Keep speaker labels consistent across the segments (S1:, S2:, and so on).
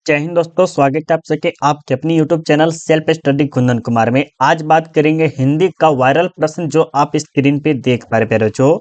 S1: जय हिंद दोस्तों, स्वागत है आप सबके आपके अपनी YouTube channel self study Kundan Kumar में। आज बात करेंगे हिंदी का वायरल प्रश्न जो आप स्क्रीन पे देख पा रहे प्यारे बच्चों।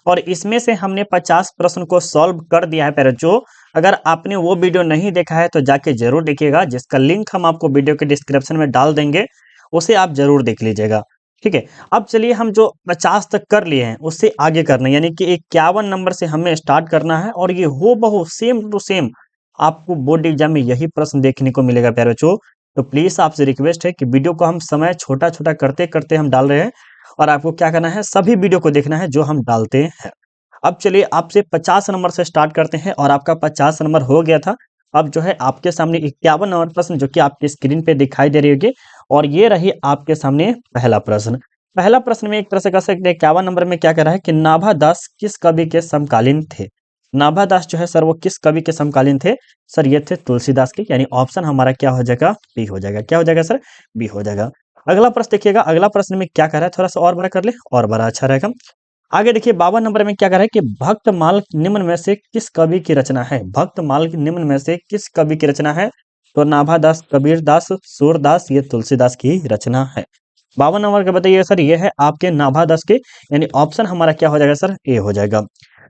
S1: और इसमें से हमने 50 प्रश्न को सॉल्व कर दिया है प्यारे बच्चों। अगर आपने वो वीडियो नहीं देखा है तो जाके जरूर देखिएगा, जिसका लिंक हम आपको वीडियो के डिस्क्रिप्शन में डाल देंगे, उसे आप जरूर देख लीजिएगा। ठीक है, अब चलिए हम जो 50 तक कर लिए हैं उससे आगे करना है, यानी कि 51 नंबर से हमें स्टार्ट करना है। और ये हो बहु सेम टू सेम आपको बोर्ड एग्जाम में यही प्रश्न देखने को मिलेगा प्यारे बच्चों। तो प्लीज आपसे रिक्वेस्ट है कि वीडियो को हम समय छोटा छोटा करते करते हम डाल रहे हैं, और आपको क्या करना है, सभी वीडियो को देखना है जो हम डालते हैं। अब चलिए आपसे 50 नंबर से स्टार्ट करते हैं, और आपका 50 नंबर हो गया था। अब जो है आपके सामने 51 नंबर प्रश्न जो कि आपकी स्क्रीन पे दिखाई दे रही होगी, और ये रही आपके सामने पहला प्रश्न। पहला प्रश्न में एक तरह से कह सकते हैं 51 नंबर में क्या कह रहा है कि नाभा दास किस कवि के समकालीन थे। नाभा दास जो है सर वो किस कवि के समकालीन थे? सर ये थे तुलसीदास के, यानी ऑप्शन हमारा क्या हो जाएगा, बी हो जाएगा। क्या हो जाएगा सर? बी हो जाएगा। अगला प्रश्न देखिएगा, अगला प्रश्न में क्या कह रहा है, थोड़ा सा और बड़ा कर ले और बड़ा अच्छा रहेगा। आगे देखिए 52 नंबर में क्या कह रहा है कि भक्तमाल निम्न में से किस कवि की रचना है। भक्तमाल निम्न में से किस कवि की रचना है? तो नाभा दास, कबीर दास, सूरदास, ये तुलसीदास की रचना है। 52 नंबर का बताइए सर, ये है आपके नाभा दास के, यानी ऑप्शन हमारा क्या हो जाएगा सर? ए हो जाएगा।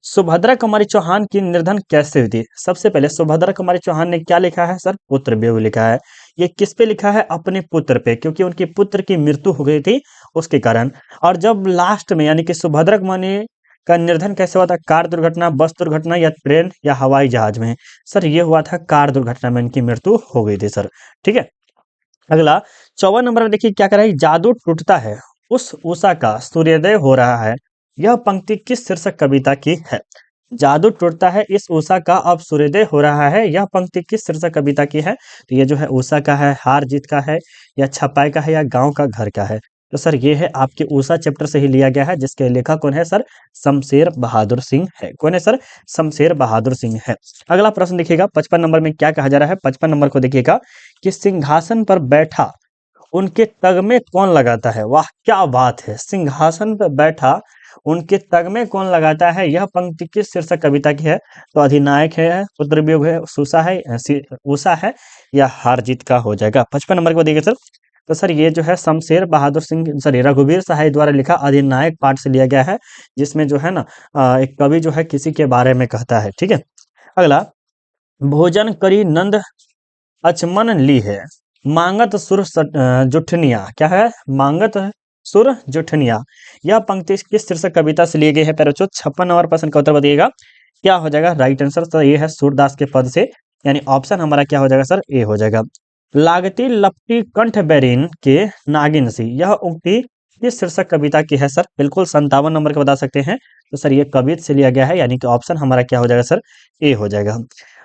S1: सुभद्रा कुमारी चौहान की निर्धन कैसे हुई थी? सबसे पहले सुभद्रा कुमारी चौहान ने क्या लिखा है सर? पुत्र वियोग लिखा है। ये किस पे लिखा है? अपने पुत्र पे, क्योंकि उनके पुत्र की मृत्यु हो गई थी उसके कारण। और जब लास्ट में यानी कि सुभद्रा कुमारी का निर्धन कैसे हुआ था? कार दुर्घटना, बस दुर्घटना, या ट्रेन या हवाई जहाज में? सर ये हुआ था कार दुर्घटना में इनकी मृत्यु हो गई थी सर। ठीक है, अगला 54 नंबर में देखिए क्या कर रहा है, जादू टूटता है उस उषा का सूर्योदय हो रहा है। यह पंक्ति किस शीर्षक कविता की है? जादू टूटता है इस उषा का अब सूर्योदय हो रहा है, यह पंक्ति किस शीर्षक कविता की है? तो ये जो है उषा का है, हार जीत का है, या छपाई का है, या गांव का घर का है? तो सर ये है आपके उषा चैप्टर से ही लिया गया है, जिसके लेखक कौन है सर? शमशेर बहादुर सिंह है। कौन है सर? शमशेर बहादुर सिंह है। अगला प्रश्न देखिएगा 55 नंबर में क्या कहा जा रहा है। 55 नंबर को देखिएगा कि सिंहासन पर बैठा उनके तगमे कौन लगाता है। वाह क्या बात है, सिंहासन पर बैठा उनके तगमे कौन लगाता है, यह पंक्ति किस शीर्षक कविता की है? तो अधिनायक है, पुत्र वियोग है, सुसा है, उषा है, या हार जीत का हो जाएगा। 55 नंबर को देखिए सर, तो सर ये जो है शमशेर बहादुर सिंह सॉरी रघुवीर सहाय द्वारा लिखा अधिनायक पाठ से लिया गया है, जिसमें जो है ना एक कवि जो है किसी के बारे में कहता है। ठीक है, अगला भोजन करी नंद अचमन ली है, मांगत सुर जुठनिया। क्या है? मांगत सुर जुठनिया। यह पंक्ति किस शीर्षक कविता से ली गई है? पैरोचो 56 नंबर प्रश्न का उत्तर बताइएगा क्या हो जाएगा राइट आंसर। तो ये है सूरदास के पद से, यानी ऑप्शन हमारा क्या हो जाएगा सर? ए हो जाएगा। लागती लपटी कंठ बैरिन के नागिन सी, यह उक्ति किस शीर्षक कविता की है सर? बिल्कुल 57 नंबर का बता सकते हैं। तो सर ये कवित से लिया गया है, यानी कि ऑप्शन हमारा क्या हो जाएगा सर? ए हो जाएगा।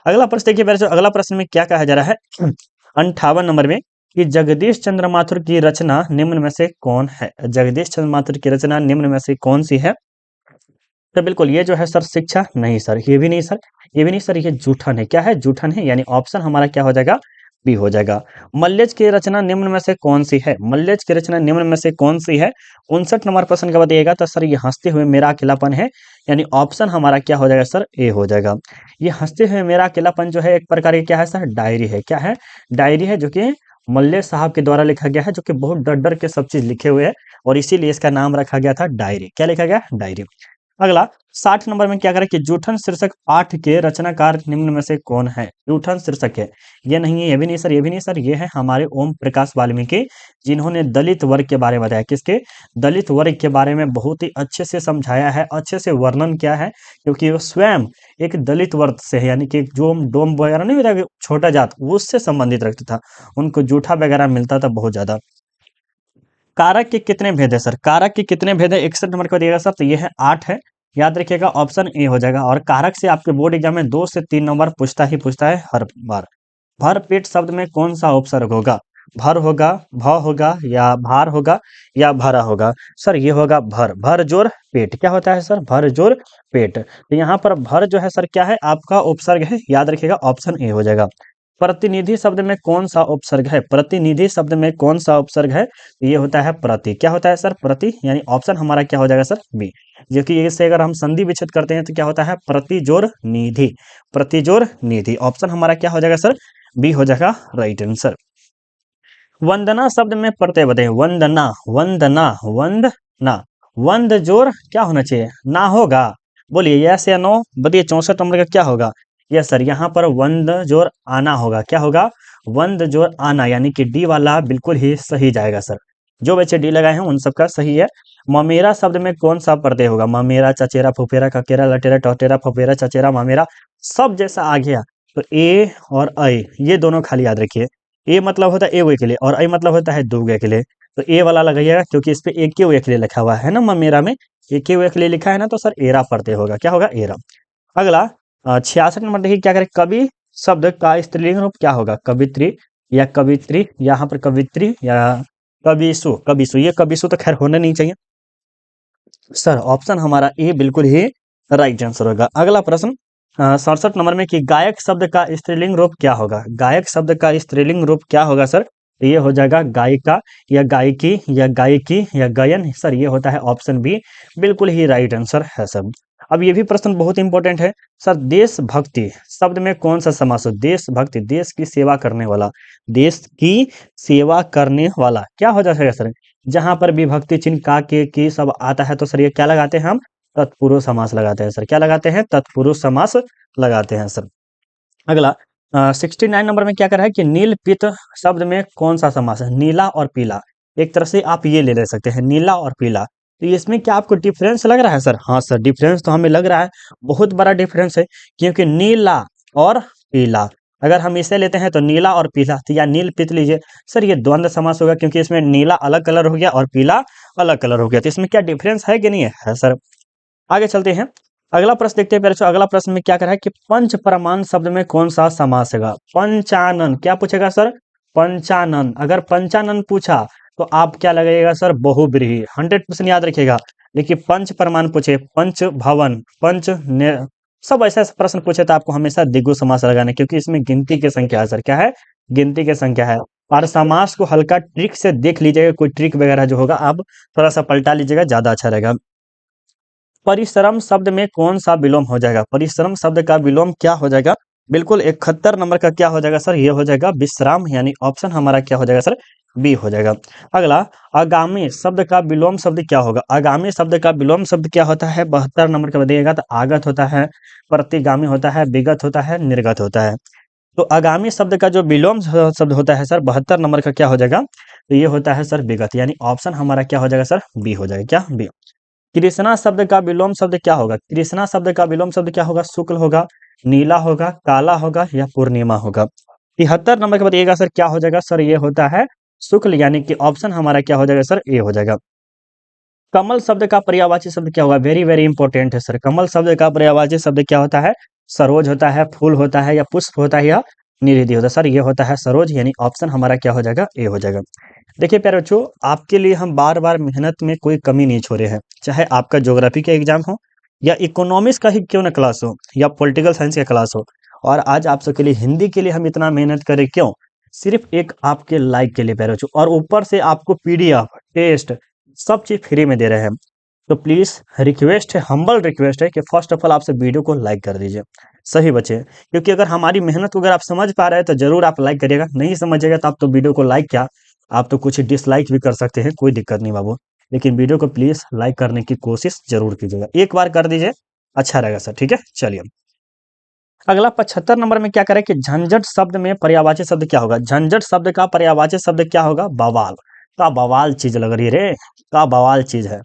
S1: अगला प्रश्न देखिए मेरे, अगला प्रश्न में क्या कहा जा रहा है 58 नंबर में कि जगदीश चंद्र माथुर की रचना निम्न में से कौन है? जगदीश चंद्र माथुर की रचना निम्न में से कौन सी है? तो बिल्कुल ये जो है सर शिक्षा नहीं सर, ये भी नहीं सर, ये भी नहीं सर, ये जूठन है। क्या है? जूठन है, यानी ऑप्शन हमारा क्या हो जाएगा? बी हो जाएगा। मल्लेज की रचना निम्न में से कौन सी है? मल्लेज की रचना निम्न में से कौन सी है? 59 नंबर प्रश्न का बताइएगा। तो सर ये हंसते हुए मेरा अकेलापन है, यानी ऑप्शन हमारा क्या हो जाएगा सर? ए हो जाएगा। ये हंसते हुए मेरा अकेलापन जो है एक प्रकार की क्या है सर? डायरी है। क्या है? डायरी है, जो कि मल्लेश साहब के द्वारा लिखा गया है, जो कि बहुत डर डर के सब चीज लिखे हुए हैं, और इसीलिए इसका नाम रखा गया था डायरी। क्या लिखा गया? डायरी। अगला 60 नंबर में क्या करें कि जूठन शीर्षक पाठ के रचनाकार निम्न में से कौन है? जूठन शीर्षक है, ये नहीं है, ये भी नहीं सर, ये भी नहीं सर, ये है हमारे ओम प्रकाश वाल्मीकि, जिन्होंने दलित वर्ग के बारे में बताया। किसके? दलित वर्ग के बारे में बहुत ही अच्छे से समझाया है, अच्छे से वर्णन किया है, क्योंकि वो स्वयं एक दलित वर्ग से है, यानी कि जो डोम वगैरह नहीं होता छोटा जात, उससे संबंधित रखता था, उनको जूठा वगैरह मिलता था बहुत ज्यादा। कारक के कितने भेद है सर? कारक के कितने भेद है 61 नंबर को दिएगा सर, तो ये है 8 है। याद रखिएगा ऑप्शन ए हो जाएगा। और कारक से आपके बोर्ड एग्जाम में 2 से 3 नंबर पूछता ही पूछता है हर बार। भर पेट शब्द में कौन सा उपसर्ग होगा? भर होगा, भ होगा, या भार होगा, या भरा होगा? सर ये होगा भर, भर जोर पेट। क्या होता है सर? भर जोर पेट। तो यहाँ पर भर जो है सर क्या है? आपका उपसर्ग है, याद रखिएगा ऑप्शन ए हो जाएगा। प्रतिनिधि शब्द में कौन सा उपसर्ग है? प्रतिनिधि शब्द में कौन सा उपसर्ग है? ये होता है प्रति। क्या होता है सर? प्रति, यानी ऑप्शन हमारा क्या हो जाएगा सर? बी। जो कि इससे अगर हम संधि विच्छेद करते हैं तो क्या होता है? प्रति जोर निधि। प्रति जोर निधि, ऑप्शन हमारा क्या हो जाएगा सर? बी हो जाएगा राइट आंसर। वंदना शब्द में प्रत्यय बताइए। वंदना, वंदना, वंदना, वंद जोर क्या होना चाहिए? ना होगा। बोलिए यस या नो, बताइए 64 नंबर का क्या होगा? यस सर, यहाँ पर वंद जोर आना होगा। क्या होगा? वंद जोर आना, यानी कि डी वाला बिल्कुल ही सही जाएगा सर। जो बच्चे डी लगाए हैं उन सबका सही है। ममेरा शब्द में कौन सा प्रत्यय होगा? ममेरा, चचेरा, फुफेरा, ककेरा, लटेरा, टोटेरा, फफेरा, चचेरा, ममेरा, सब जैसा आ गया तो ए और ऐ ये दोनों खाली याद रखिए। ए मतलब होता है ए वे के लिए, और ऐ मतलब होता है दो वे के लिए। तो ए वाला लगाइएगा, क्योंकि इस पे एक के वे के लिए लिखा हुआ है ना, ममेरा में एक के वे के लिए लिखा है ना, तो सर एरा प्रत्यय होगा। क्या होगा? एरा। अगला 66 नंबर देखिए क्या करें। कवि शब्द का स्त्रीलिंग रूप क्या होगा? कवित्री या कवित्री, यहाँ पर कवित्री या कविसु। कविसु, ये कविसु तो खैर होना नहीं चाहिए सर। ऑप्शन हमारा ए बिल्कुल ही राइट आंसर होगा। अगला प्रश्न 67 नंबर में कि गायक शब्द का स्त्रीलिंग रूप क्या होगा? गायक शब्द का स्त्रीलिंग रूप क्या होगा सर? तो ये हो जाएगा गायिका या गायकी या गायकी या गायन। सर ये होता है ऑप्शन बी, बिल्कुल ही राइट आंसर है सर। अब ये भी प्रश्न बहुत इंपॉर्टेंट है सर। देशभक्ति शब्द में कौन सा समास हो? देशभक्ति, देश की सेवा करने वाला, देश की सेवा करने वाला क्या हो जाएगा सर? जहां पर विभक्ति चिन्ह का, के, की सब आता है तो सर ये क्या लगाते हैं हम? तत्पुरुष समास लगाते हैं सर। क्या लगाते हैं? तत्पुरुष समास लगाते हैं सर। अगला 69 नंबर में क्या कर रहा है कि नील पित शब्द में कौन सा समास है? नीला और पीला। एक तरह से आप ये ले सकते हैं, नीला और पीला। तो इसमें क्या आपको डिफरेंस लग रहा है सर? हाँ सर, डिफरेंस तो हमें लग रहा है, बहुत बड़ा डिफरेंस है। क्योंकि नीला और पीला, अगर हम इसे लेते हैं तो नीला और पीला, तो या नील पित लीजिए सर, ये द्वंद्व समास होगा, क्योंकि इसमें नीला अलग कलर हो गया और पीला अलग कलर हो गया। तो इसमें क्या डिफरेंस है कि नहीं है? है सर। आगे चलते हैं, अगला प्रश्न देखते हैं प्यारे बच्चों। अगला प्रश्न में क्या कर रहा है कि पंच प्रमाण शब्द में कौन सा समास होगा? पंचानन, क्या पूछेगा सर? पंचानन। अगर पंचानन पूछा तो आप क्या लगाइएगा सर? बहुब्रीहि। 100% याद रखिएगा। देखिए पंच प्रमाण पूछे, पंच भवन, सब ऐसा प्रश्न पूछे तो आपको हमेशा द्विगु समास लगाना है, क्योंकि इसमें गिनती की संख्या है सर। क्या है? गिनती की संख्या है। और समास को हल्का ट्रिक से देख लीजिएगा, कोई ट्रिक वगैरह जो होगा आप थोड़ा सा पलटा लीजिएगा, ज्यादा अच्छा रहेगा। परिश्रम शब्द में कौन सा विलोम हो जाएगा? परिश्रम शब्द का विलोम क्या हो जाएगा? बिल्कुल 71 नंबर का क्या हो जाएगा सर? ये हो जाएगा विश्राम, यानी ऑप्शन हमारा क्या हो जाएगा सर? बी हो जाएगा। अगला आगामी शब्द का विलोम शब्द क्या होगा? आगामी शब्द का विलोम शब्द क्या होता है? 72 नंबर का बताइएगा। तो आगत होता है, प्रतिगामी होता है, विगत होता है, निर्गत होता है। तो आगामी शब्द का जो विलोम शब्द होता है सर 72 नंबर का क्या हो जाएगा? तो ये होता है सर विगत, यानी ऑप्शन हमारा क्या हो जाएगा सर? बी हो जाएगा। क्या? बी। कृष्णा शब्द का विलोम शब्द क्या होगा? कृष्णा शब्द का विलोम शब्द क्या होगा? शुक्ल होगा, नीला होगा, काला होगा या पूर्णिमा होगा। 73 नंबर का बताइएगा सर, क्या हो जाएगा सर? ये होता है शुक्ल, यानी कि ऑप्शन हमारा क्या हो जाएगा सर? ए हो जाएगा। कमल शब्द का पर्यायवाची शब्द क्या होगा? वेरी वेरी इंपॉर्टेंट है सर। कमल शब्द का पर्यायवाची शब्द क्या होता है? सरोज होता है, फूल होता है या पुष्प होता है या निरिधि होता है? सर ये होता है सरोज, यानी ऑप्शन हमारा क्या हो जाएगा? ए हो जाएगा। देखिए प्यारे बच्चों, आपके लिए हम बार बार मेहनत में कोई कमी नहीं छोड़े हैं, चाहे आपका ज्योग्राफी का एग्जाम हो या इकोनॉमिक्स का ही क्यों ना क्लास हो या पॉलिटिकल साइंस का क्लास हो। और आज आप सबके लिए हिंदी के लिए हम इतना मेहनत करें क्यों? सिर्फ एक आपके लाइक के लिए प्यारे बच्चों, और ऊपर से आपको पीडीएफ, टेस्ट, सब चीज फ्री में दे रहे हैं। तो प्लीज रिक्वेस्ट है, हम्बल रिक्वेस्ट है कि फर्स्ट ऑफ ऑल आपसे वीडियो को लाइक कर दीजिए सही बच्चे, क्योंकि अगर हमारी मेहनत को अगर आप समझ पा रहे हैं तो जरूर आप लाइक करिएगा। नहीं समझिएगा तो आप तो वीडियो को लाइक क्या, आप तो कुछ डिसलाइक भी कर सकते हैं, कोई दिक्कत नहीं बाबू। लेकिन वीडियो को प्लीज लाइक करने की कोशिश जरूर कीजिएगा, एक बार कर दीजिए, अच्छा रहेगा सर। ठीक है, चलिए अगला 75 नंबर में क्या करें कि झंझट शब्द में पर्यायवाची शब्द क्या होगा? झंझट शब्द का पर्यायवाची शब्द क्या होगा? बवाल। का बवाल चीज लग रही रे, का बवाल चीज है,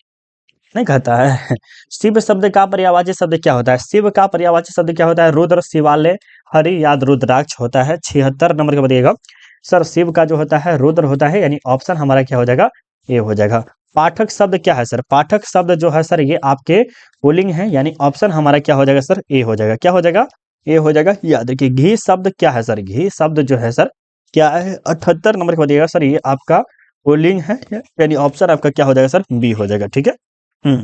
S1: नहीं कहता है। शिव शब्द का पर्यायवाची शब्द क्या होता है? शिव का पर्यायवाची शब्द क्या होता है? रुद्र, शिवालय, हरि या रुद्राक्ष होता है। 76 नंबर का बताइएगा सर। शिव का जो होता है रुद्र होता है, यानी ऑप्शन हमारा क्या हो जाएगा? ए हो जाएगा। पाठक शब्द क्या है सर? पाठक शब्द जो है सर ये आपके पुल्लिंग है, यानी ऑप्शन हमारा क्या हो जाएगा सर? ए हो जाएगा। क्या हो जाएगा? ए हो जाएगा। याद रखिए घी शब्द क्या है सर? घी शब्द जो है सर क्या है? 78 नंबर का बताइएगा सर, ये आपका पुल्लिंग है, यानी ऑप्शन आपका क्या हो जाएगा सर? बी हो जाएगा। ठीक है। हम्म।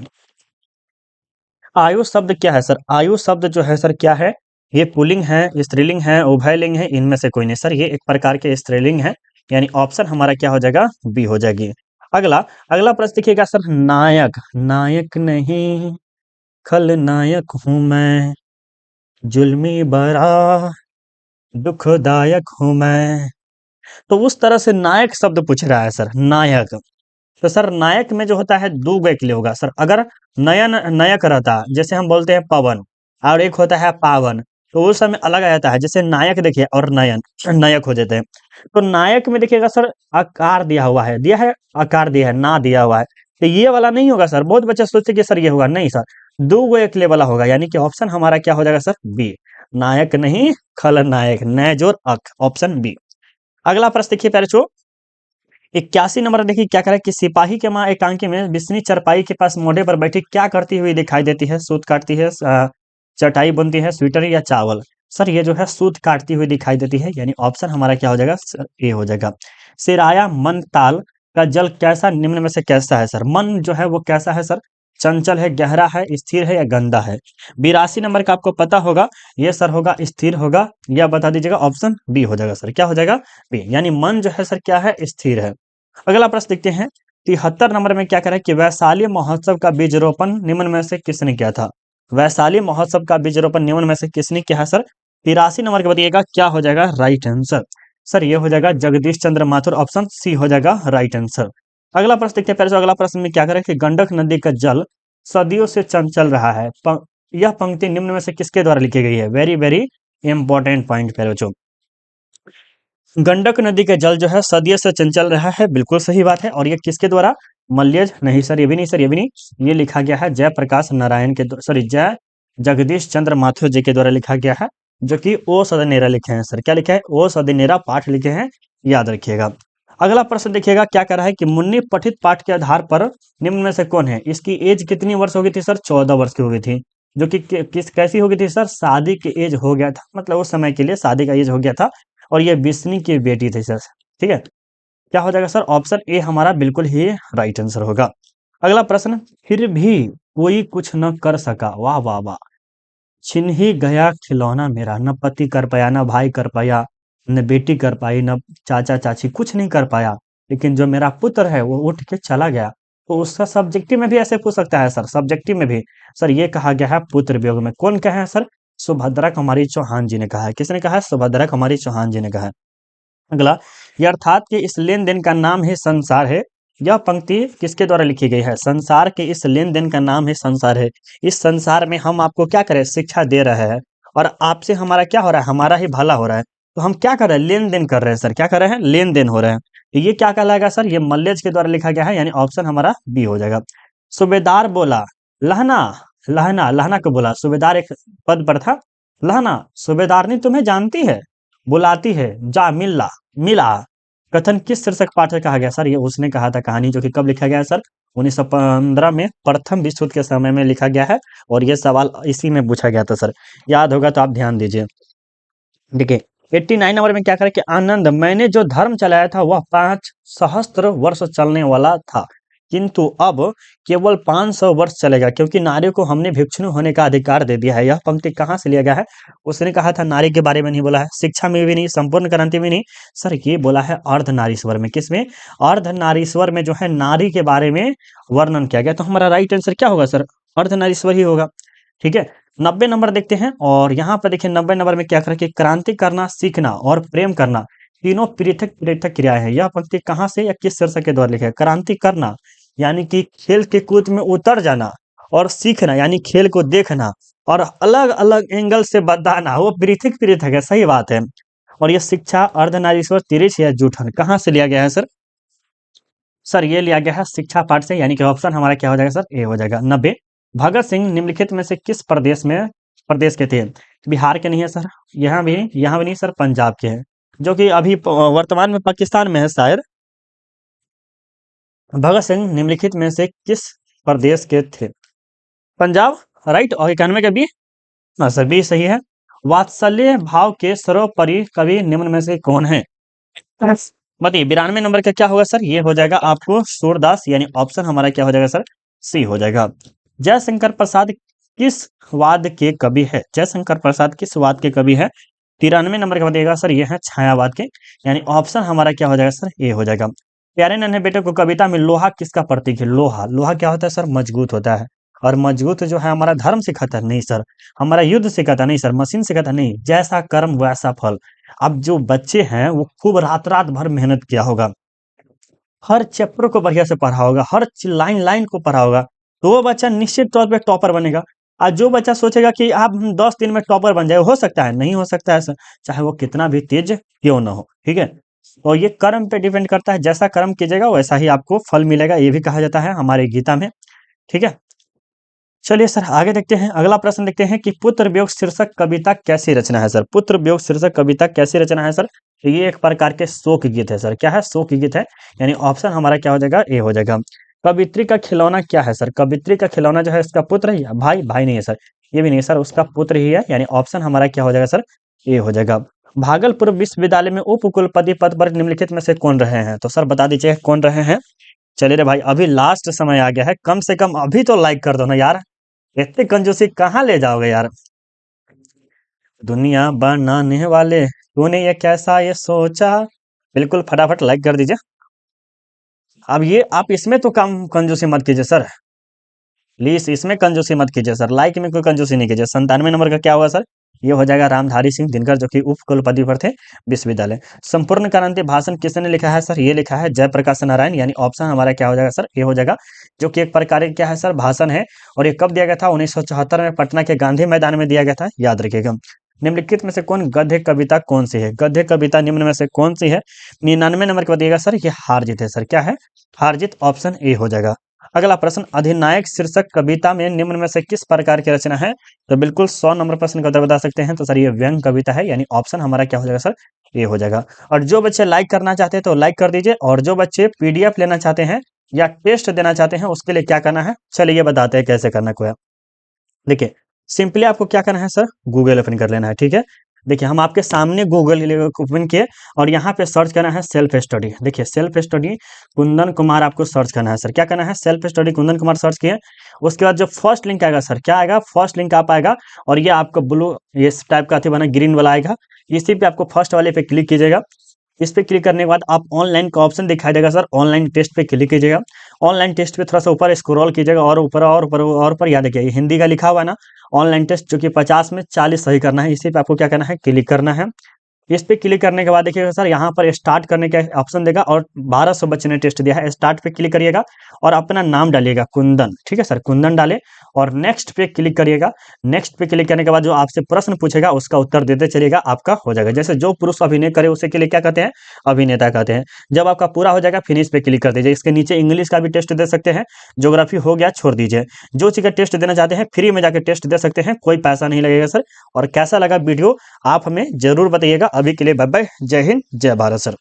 S1: आयु शब्द क्या है सर? आयु शब्द जो है सर क्या है? ये पुल्लिंग है, स्त्रीलिंग है, उभयलिंग है, इनमें से कोई नहीं सर, ये एक प्रकार के स्त्रीलिंग है, यानी ऑप्शन हमारा क्या हो जाएगा? बी हो जाएगी। अगला अगला प्रश्न देखिएगा सर। नायक, नायक नहीं खलनायक हूं मैं, जुल्मी बरा दुखदायक हूं मैं। तो उस तरह से नायक शब्द पूछ रहा है सर, नायक। तो सर नायक में जो होता है दो गो एक लिए होगा सर। अगर नयन नायक रहता, जैसे हम बोलते हैं पवन, और एक होता है पावन, तो उस समय अलग आ जाता है। जैसे नायक देखिए और नयन नायक हो जाते हैं। तो नायक में देखिएगा सर आकार दिया है, आकार दिया है, ना दिया हुआ है। तो ये वाला नहीं होगा सर। बहुत बच्चे सोचते कि सर ये होगा, नहीं सर, दो गो एक ले वाला होगा। यानी कि ऑप्शन हमारा क्या हो जाएगा सर, बी। नायक नहीं, खलनायक, नय जोर अक, ऑप्शन बी। अगला प्रश्न देखिए प्यारे बच्चों, 81 नंबर देखिए क्या कह रहा है कि सिपाही के माँ एकांकी में बिस्नी चरपाई के पास मोढ़े पर बैठी क्या करती हुई दिखाई देती है? सूत काटती है, चटाई बुनती है, स्वेटर या चावल? सर ये जो है सूत काटती हुई दिखाई देती है, यानी ऑप्शन हमारा क्या हो जाएगा, ए हो जाएगा। सिराया मन ताल का जल कैसा, निम्न में से कैसा है? सर मन जो है वो कैसा है सर? चंचल है, गहरा है, स्थिर है या गंदा है? 82 नंबर का आपको पता होगा, ये सर होगा स्थिर होगा, या बता दीजिएगा। ऑप्शन बी हो जाएगा सर, क्या हो जाएगा, बी। यानी मन जो है सर क्या है, स्थिर है। अगला प्रश्न देखते हैं, 73 नंबर में क्या कह रहा है कि वैशाली महोत्सव का बीज रोपण निम्न में से किसने किया था? वैशाली महोत्सव का बीज रोपण निम्न में से किसने किया है सर? 83 नंबर के बताइएगा क्या हो जाएगा राइट आंसर। सर ये हो जाएगा जगदीश चंद्र माथुर, ऑप्शन सी हो जाएगा राइट आंसर। अगला प्रश्न देखते हैं। पहले अगला प्रश्न में क्या कह रहा है कि गंडक नदी का जल सदियों से चंचल रहा है। यह पंक्ति निम्न में से किसके द्वारा लिखी गई है? वेरी वेरी इंपॉर्टेंट पॉइंट पहले बच्चों। गंडक नदी का जल जो है सदियों से चंचल रहा है, बिल्कुल सही बात है। और ये किसके द्वारा? मल्यज नहीं सर, ये भी नहीं सर, ये भी नहीं। ये लिखा गया है जयप्रकाश नारायण के, सॉरी, जय जगदीश चंद्र माथुर जी के द्वारा लिखा गया है, जो कि ओ सदनेरा लिखे हैं सर। क्या लिखा है? ओ सदनेरा पाठ लिखे हैं, याद रखिएगा। अगला प्रश्न देखिएगा क्या कर रहा है कि मुन्नी पठित पाठ के आधार पर निम्न में से कौन है? इसकी एज कितनी वर्ष हो गई थी सर? 14 वर्ष की हो गई थी। जो कि किस कैसी हो गई थी सर? शादी की एज हो गया था, मतलब उस समय के लिए शादी का एज हो गया था। और ये बिस्नी की बेटी थी सर। ठीक है, क्या हो जाएगा सर? ऑप्शन ए हमारा बिल्कुल ही राइट आंसर होगा। अगला प्रश्न, फिर भी कोई कुछ न कर सका, वाह वाह वाह, छिन ही गया खिलौना मेरा, न पति कर पाया, न भाई कर पाया, न बेटी कर पाई, न चाचा चाची, कुछ नहीं कर पाया, लेकिन जो मेरा पुत्र है वो उठ के चला गया। तो उसका सब्जेक्टिव में भी ऐसे पूछ सकता है सर, सब्जेक्टिव में भी। सर ये कहा गया है पुत्र वियोग में, कौन कहा है सर? सुभद्रा कुमारी चौहान जी ने कहा है। किसने कहा है? सुभद्रा कुमारी चौहान जी ने कहा है। अगला, ये अर्थात कि इस लेन देन का नाम ही संसार है। यह पंक्ति किसके द्वारा लिखी गई है? संसार के इस लेन देन का नाम ही संसार है। इस संसार में हम आपको क्या करें? शिक्षा दे रहे हैं, और आपसे हमारा क्या हो रहा है? हमारा ही भला हो रहा है। तो हम क्या कर रहे हैं? लेन देन कर रहे हैं सर। क्या कर रहे हैं? लेन देन हो रहे हैं। तो ये क्या कहलाएगा सर? ये मल्लेज के द्वारा लिखा गया है, यानी ऑप्शन हमारा बी हो जाएगा। सूबेदार बोला लहना, लहना, लहना को बोला। सूबेदार एक पद पर था। लहना, सूबेदारनी तुम्हें जानती है, बुलाती है, जा मिलना, मिला। कथन किस शीर्षक पाठ से कहा गया सर? ये उसने कहा था कहानी, जो कि कब लिखा गया है सर? 1915 में, प्रथम विश्व युद्ध के समय में लिखा गया है। और ये सवाल इसी में पूछा गया था सर, याद होगा तो आप ध्यान दीजिए। देखिए 89 नंबर में क्या करें कि आनंद, मैंने जो धर्म चलाया था वह 5 सहस्त्र वर्ष चलने वाला था, किंतु अब केवल 500 वर्ष चलेगा, क्योंकि नारी को हमने भिक्षुणी होने का अधिकार दे दिया है। यह पंक्ति कहाँ से लिया गया है? उसने कहा था नारी के बारे में नहीं बोला है, शिक्षा में भी नहीं, संपूर्ण क्रांति में नहीं सर, ये बोला है अर्धनारीश्वर में। किसमें? अर्धनारीश्वर में जो है नारी के बारे में वर्णन किया गया। तो हमारा राइट आंसर क्या होगा सर? अर्धनारीश्वर ही होगा। ठीक है, 90 नंबर देखते हैं। और यहाँ पर देखिए 90 नंबर में क्या कर कि क्रांति करना, सीखना और प्रेम करना तीनों पृथक पृथक क्रियाएं हैं। यह पंक्ति कहाँ से या किस शीर्षक के द्वारा लिखा है? क्रांति करना यानी कि खेल के कूद में उतर जाना, और सीखना यानी खेल को देखना, और अलग अलग एंगल से बताना, वो पृथक पृथक है, सही बात है। और ये शिक्षा अर्धनारीश्वर तिरछ या जूठन कहाँ से लिया गया है सर? सर ये लिया गया है शिक्षा पाठ से, यानी कि ऑप्शन हमारा क्या हो जाएगा सर? ए हो जाएगा। 90, भगत सिंह निम्नलिखित में से किस प्रदेश के थे? बिहार के नहीं है सर, यहाँ भी नहीं सर, पंजाब के हैं, जो कि अभी वर्तमान में पाकिस्तान में है शायद। भगत सिंह निम्नलिखित में से किस प्रदेश के थे? पंजाब राइट। और 91 का बी, हाँ सर बी सही है। वात्सल्य भाव के सर्वोपरि कवि निम्न में से कौन है? बताइए 92 नंबर का क्या होगा सर? ये हो जाएगा आपको सूरदास, यानी ऑप्शन हमारा क्या हो जाएगा सर? सी हो जाएगा। जयशंकर प्रसाद किस वाद के कवि है? जयशंकर प्रसाद किस वाद के कवि है? 93 नंबर का बताइएगा सर, ये है छायावाद के, यानी ऑप्शन हमारा क्या हो जाएगा सर? ए हो जाएगा। प्यारे नन्हे बेटे को कविता में लोहा किसका प्रतीक है? लोहा, लोहा क्या होता है सर? मजबूत होता है। और मजबूत जो है हमारा धर्म सिखाता है, नहीं सर। हमारा युद्ध सिखाता है, नहीं सर। मशीन सिखाता है, नहीं। जैसा कर्म वैसा फल। अब जो बच्चे हैं वो खूब रात रात भर मेहनत किया होगा, हर चैप्टर को बढ़िया से पढ़ा होगा, हर लाइन लाइन को पढ़ा होगा, तो वो बच्चा निश्चित तौर पे टॉपर बनेगा। और जो बच्चा सोचेगा कि आप 10 दिन में टॉपर बन जाए, हो सकता है, नहीं हो सकता है सर, चाहे वो कितना भी तेज क्यों ना हो, ठीक है। और ये कर्म पे डिपेंड करता है, जैसा कर्म कीजिएगा वैसा ही आपको फल मिलेगा, ये भी कहा जाता है हमारे गीता में, ठीक है। चलिए सर आगे देखते हैं, अगला प्रश्न देखते हैं कि पुत्र वियोग शीर्षक कविता कैसी रचना है सर। पुत्र वियोग शीर्षक कविता कैसी रचना है सर। तो ये एक प्रकार के शोक गीत है सर। क्या है? शोक गीत है, यानी ऑप्शन हमारा क्या हो जाएगा? ए हो जाएगा। कवित्री का खिलौना क्या है सर। कवित्री का खिलौना जो है इसका पुत्र ही है, भाई भाई नहीं है सर, ये भी नहीं है सर, उसका पुत्र ही है, यानी ऑप्शन हमारा क्या हो जाएगा सर? ए हो जाएगा। भागलपुर विश्वविद्यालय में उप कुलपति पद पर निम्नलिखित में से कौन रहे हैं, तो सर बता दीजिए कौन रहे हैं। चलिए रे भाई, अभी लास्ट समय आ गया है, कम से कम अभी तो लाइक कर दो ना यार, इतनी कंजूसी कहाँ ले जाओगे यार। दुनिया बनाने वाले, तूने ये कैसा ये सोचा। बिल्कुल फटाफट लाइक कर दीजिए। अब ये आप इसमें तो कम कंजूसी मत कीजिए सर, प्लीज इसमें कंजूसी मत कीजिए सर, लाइक में कोई कंजूसी नहीं कीजिए। 97 नंबर का क्या होगा सर? ये हो जाएगा रामधारी सिंह दिनकर, जो कि उप कुलपति पर थे विश्वविद्यालय। संपूर्ण क्रांति भाषण किसने लिखा है सर? ये लिखा है जयप्रकाश नारायण, यानी ऑप्शन हमारा क्या हो जाएगा सर? ये हो जाएगा, जो कि एक प्रकार का क्या है सर? भाषण है। और ये कब दिया गया था? 1974 में पटना के गांधी मैदान में दिया गया था, याद रखिएगा। निम्नलिखित में से कौन गद्य कविता कौन सी है? गद्य कविता निम्न में से कौन सी है? 99 नंबर के बाद दिएगा सर, ये हारजीत है सर। क्या है? हारजीत, ऑप्शन ए हो जाएगा। अगला प्रश्न, अधिनायक शीर्षक कविता में निम्न में से किस प्रकार की रचना है? तो बिल्कुल 100 नंबर प्रश्न का उत्तर बता सकते हैं, तो सर ये व्यंग कविता है, यानी ऑप्शन हमारा क्या हो जाएगा सर? ये हो जाएगा। और जो बच्चे लाइक करना चाहते हैं तो लाइक कर दीजिए, और जो बच्चे पीडीएफ लेना चाहते हैं या टेस्ट देना चाहते हैं उसके लिए क्या करना है, चलिए ये बताते हैं कैसे करना है। देखिए, सिंपली आपको क्या करना है सर? गूगल ओपन कर लेना है, ठीक है। देखिए हम आपके सामने गूगल ओपन किए, और यहाँ पे सर्च करना है सेल्फ स्टडी। देखिए सेल्फ स्टडी कुंदन कुमार आपको सर्च करना है सर। क्या करना है? Self study Kundan Kumar search किए, उसके बाद जो फर्स्ट लिंक आएगा सर, क्या आएगा? फर्स्ट लिंक आप आएगा, और ये आपका ब्लू इस टाइप का बना ग्रीन वाला आएगा, इसी पे आपको फर्स्ट वाले पे क्लिक कीजिएगा। इस पे क्लिक करने के बाद आप ऑनलाइन का ऑप्शन दिखाई देगा सर, ऑनलाइन टेस्ट पे क्लिक कीजिएगा। ऑनलाइन टेस्ट पे थोड़ा सा ऊपर स्क्रॉल कीजिएगा, और ऊपर और ऊपर और ऊपर, याद देखिए हिंदी का लिखा हुआ है ना, ऑनलाइन टेस्ट, जो कि 50 में 40 सही करना है, इसी पे आपको क्या करना है? क्लिक करना है। इस पे क्लिक करने के बाद देखिएगा सर, यहाँ पर स्टार्ट करने का ऑप्शन देगा, और 1200 बच्चे ने टेस्ट दिया है। स्टार्ट पे क्लिक करिएगा और अपना नाम डालिएगा कुंदन, ठीक है सर, कुंदन डाले, और नेक्स्ट पे क्लिक करिएगा। नेक्स्ट पे क्लिक करने के बाद जो आपसे प्रश्न पूछेगा उसका उत्तर देते चलिएगा, आपका हो जाएगा। जैसे जो पुरुष अभिनय करे उसे के लिए क्या कहते हैं? अभिनेता कहते हैं। जब आपका पूरा हो जाएगा फिनिश पे क्लिक कर दीजिए। इसके नीचे इंग्लिश का भी टेस्ट दे सकते हैं, ज्योग्राफी हो गया छोड़ दीजिए। जो चीज़ का टेस्ट देना चाहते हैं फ्री में जाकर टेस्ट दे सकते हैं, कोई पैसा नहीं लगेगा सर। और कैसा लगा वीडियो आप हमें जरूर बताइएगा। अभी के लिए बाय बाय, जय हिंद जय भारत सर।